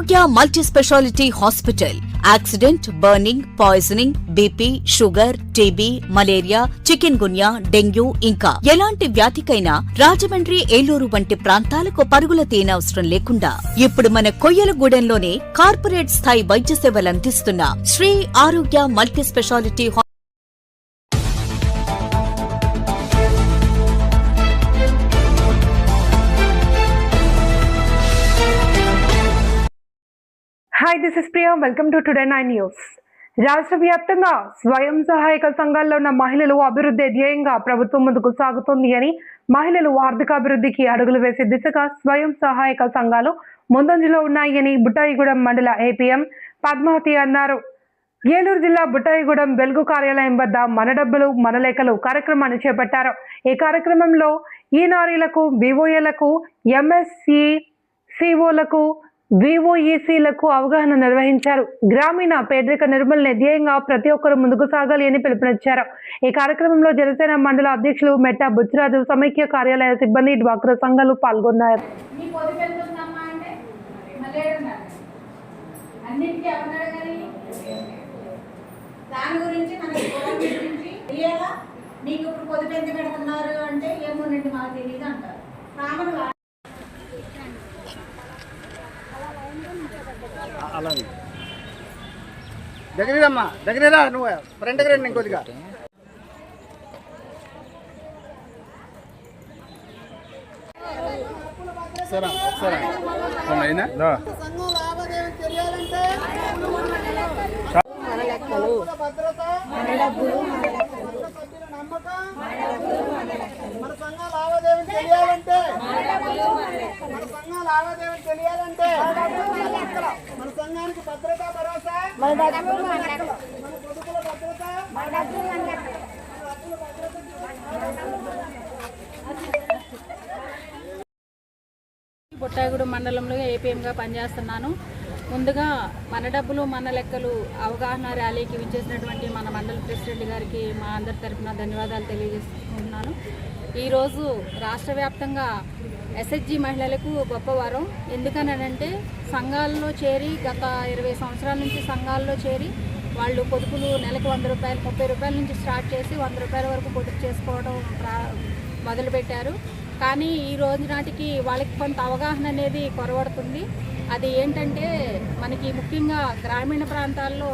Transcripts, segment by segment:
ఆరోగ్య multi speciality hospital. Accident, burning, poisoning, BP, sugar, TB, malaria, chikungunya, dengue ఇంకా ఎలాంటి వ్యాధికైనా రాజమండ్రి, ఏలూరు వంటి ప్రాంతాలకు పరుగుల తీయనవసరం లేకుండా ఇప్పుడు మన కొయ్యలగూడెంలోనే కార్పొరేట్ స్థాయి వైద్య సేవలు అందిస్తున్న శ్రీ ఆరోగ్య multi speciality Hi, this is Priya. Welcome to Today 9 News. రాష్ట్ర వ్యాప్తంగా స్వయం సహాయక సంఘాల్లో ఉన్న మహిళలు అభివృద్ధి ధ్యేయంగా ప్రభుత్వం ముందుకు సాగుతోంది అని, మహిళలు ఆర్థికాభివృద్ధికి అడుగులు వేసే దిశగా స్వయం సహాయక సంఘాలు ముందంజలో ఉన్నాయని బుట్టాయిగూడెం మండల ఏపీఎం పద్మావతి అన్నారు. ఏలూరు జిల్లా బుట్టాయిగూడెం వెలుగు కార్యాలయం వద్ద మన డబ్బులు మన లెక్కలు కార్యక్రమాన్ని చేపట్టారు. ఈ కార్యక్రమంలో ఈనారీలకు, వివోఏలకు, ఎంఎస్సి సిఓలకు, విఓఈసీలకు అవగాహన నిర్వహించారు. గ్రామీణ పేదరిక నిర్మూలన ధ్యేయంగా ప్రతి ఒక్కరూ ముందుకు సాగాలి అని పిలుపునిచ్చారు. ఈ కార్యక్రమంలో జనసేన మండల అధ్యక్షులు మెట్టా బుచ్చిరాజు, సమైక్య కార్యాలయ సిబ్బంది, డ్వాక్రా సంఘాలు పాల్గొన్నారు. అలాగే దగ్గరమ్మా, దగ్గరరా, నువ్వు ఫ్రంట్కి రండి ఇంకొద్దిగా. సరే ఒకసారి తెలియాలంటే మన సంఘానికి భద్రత, భరోసా, బుట్టాయిగూడెం మండలంలో ఏపీఎంగా పనిచేస్తున్నాను. ముందుగా మన డబ్బులు మన లెక్కలు అవగాహన ర్యాలీకి విచ్చేసినటువంటి మన మండల ప్రెసిడెంట్ గారికి మా అందరి తరఫున ధన్యవాదాలు తెలియజేసుకుంటున్నాను. ఈరోజు రాష్ట్ర వ్యాప్తంగా ఎస్హెచ్జి మహిళలకు గొప్పవారం. ఎందుకనంటే సంఘాల్లో చేరి గత 20 సంవత్సరాల నుంచి సంఘాల్లో చేరి వాళ్ళు పొదుపులు నెలకు 100 రూపాయలు, 30 రూపాయల నుంచి స్టార్ట్ చేసి 100 రూపాయల వరకు పొదుపు చేసుకోవడం మొదలుపెట్టారు. కానీ ఈ రోజు నాటికి వాళ్ళకి కొంత అవగాహన అనేది కొరవడుతుంది. అది ఏంటంటే మనకి ముఖ్యంగా గ్రామీణ ప్రాంతాల్లో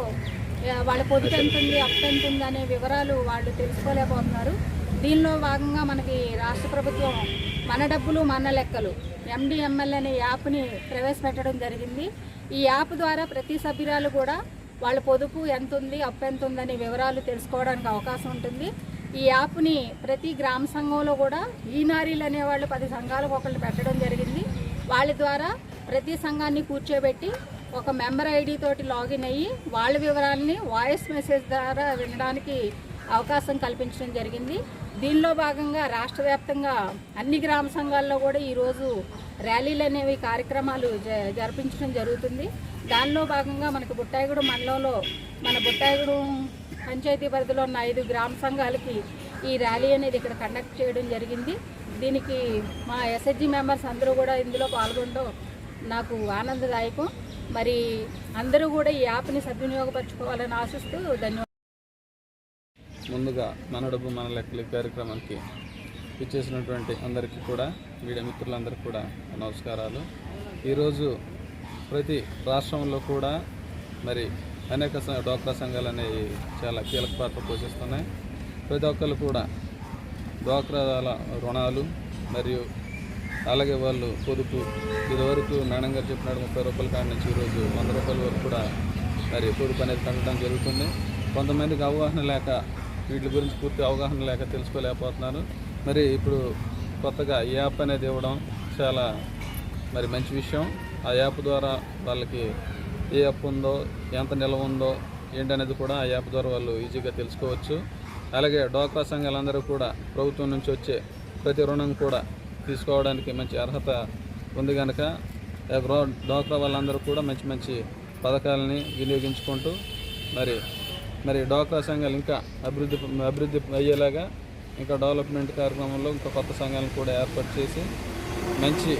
వాళ్ళ పొదుపు ఎంత ఉంది, అప్పు ఎంత ఉంది అనే వివరాలు వాళ్ళు తెలుసుకోలేకపోతున్నారు. దీనిలో భాగంగా మనకి రాష్ట్ర ప్రభుత్వం మన డబ్బులు మన లెక్కలు MDML అనే యాప్ని ప్రవేశపెట్టడం జరిగింది. ఈ యాప్ ద్వారా ప్రతి సభ్యురాలు కూడా వాళ్ళ పొదుపు ఎంత ఉంది, అప్పు ఎంత ఉందనే వివరాలు తెలుసుకోవడానికి అవకాశం ఉంటుంది. ఈ యాప్ని ప్రతి గ్రామ సంఘంలో కూడా ఈనారీలు అనేవాళ్ళు 10 సంఘాలకు ఒకళ్ళు పెట్టడం జరిగింది. వాళ్ళ ద్వారా ప్రతి సంఘాన్ని కూర్చోబెట్టి ఒక మెంబర్ ఐడి తోటి లాగిన్ అయ్యి వాళ్ళ వివరాలని వాయిస్ మెసేజ్ ద్వారా వినడానికి అవకాశం కల్పించడం జరిగింది. దీనిలో భాగంగా రాష్ట్ర వ్యాప్తంగా అన్ని గ్రామ సంఘాల్లో కూడా ఈరోజు ర్యాలీలు అనేవి కార్యక్రమాలు జరిపించడం జరుగుతుంది. దానిలో భాగంగా మనకు బుట్టాయిగూడెం మండలంలో మన బుట్టాయిగూడెం పంచాయతీ పరిధిలో ఉన్న 5 గ్రామ సంఘాలకి ఈ ర్యాలీ అనేది ఇక్కడ కండక్ట్ చేయడం జరిగింది. దీనికి మా ఎస్హెచ్జి మెంబర్స్ అందరూ కూడా ఇందులో పాల్గొనడం నాకు ఆనందదాయకం. మరి అందరూ కూడా ఈ యాప్ని సద్వినియోగపరచుకోవాలని ఆశిస్తూ ధన్యవాదాలు. ముందుగా మన డబ్బు మన లెక్కల కార్యక్రమానికి ఇచ్చేసినటువంటి అందరికీ కూడా, మీడియా మిత్రులందరికీ కూడా నమస్కారాలు. ఈరోజు ప్రతి రాష్ట్రంలో కూడా మరి అనేక డ్వాక్రా సంఘాలు అనేవి చాలా కీలక పాత్ర పోషిస్తున్నాయి. ప్రతి ఒక్కరు కూడా డ్వాక్రా రుణాలు మరియు అలాగే వాళ్ళు పొదుపు ఇదివరకు మేడం గారు చెప్పినట్టు 30 రూపాయల కాడి నుంచి ఈరోజు 100 రూపాయల వరకు కూడా మరి పొదుపు అనేది కట్టడం జరుగుతుంది. కొంతమందికి అవగాహన లేక, వీటి గురించి పూర్తి అవగాహన లేక తెలుసుకోలేకపోతున్నారు. మరి ఇప్పుడు కొత్తగా ఈ యాప్ అనేది ఇవ్వడం చాలా మరి మంచి విషయం. ఆ యాప్ ద్వారా వాళ్ళకి ఏ అప్పు ఉందో, ఎంత నిల్వ ఉందో ఏంటనేది కూడా ఆ యాప్ ద్వారా వాళ్ళు ఈజీగా తెలుసుకోవచ్చు. అలాగే డ్వాక్రా సంఘాలందరూ కూడా ప్రభుత్వం నుంచి వచ్చే ప్రతి రుణం కూడా తీసుకోవడానికి మంచి అర్హత ఉంది కనుక డ్వాక్రా వాళ్ళందరూ కూడా మంచి మంచి పథకాలని వినియోగించుకుంటూ మరి డ్వాక్రా సంఘాలు ఇంకా అభివృద్ధి అయ్యేలాగా ఇంకా డెవలప్మెంట్ కార్యక్రమంలో ఇంకా కొత్త సంఘాలను కూడా ఏర్పాటు చేసి మంచి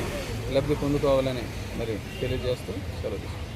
లబ్ధి పొందుకోవాలని మరి తెలియజేస్తూ సెలవు తీసుకుంటాను.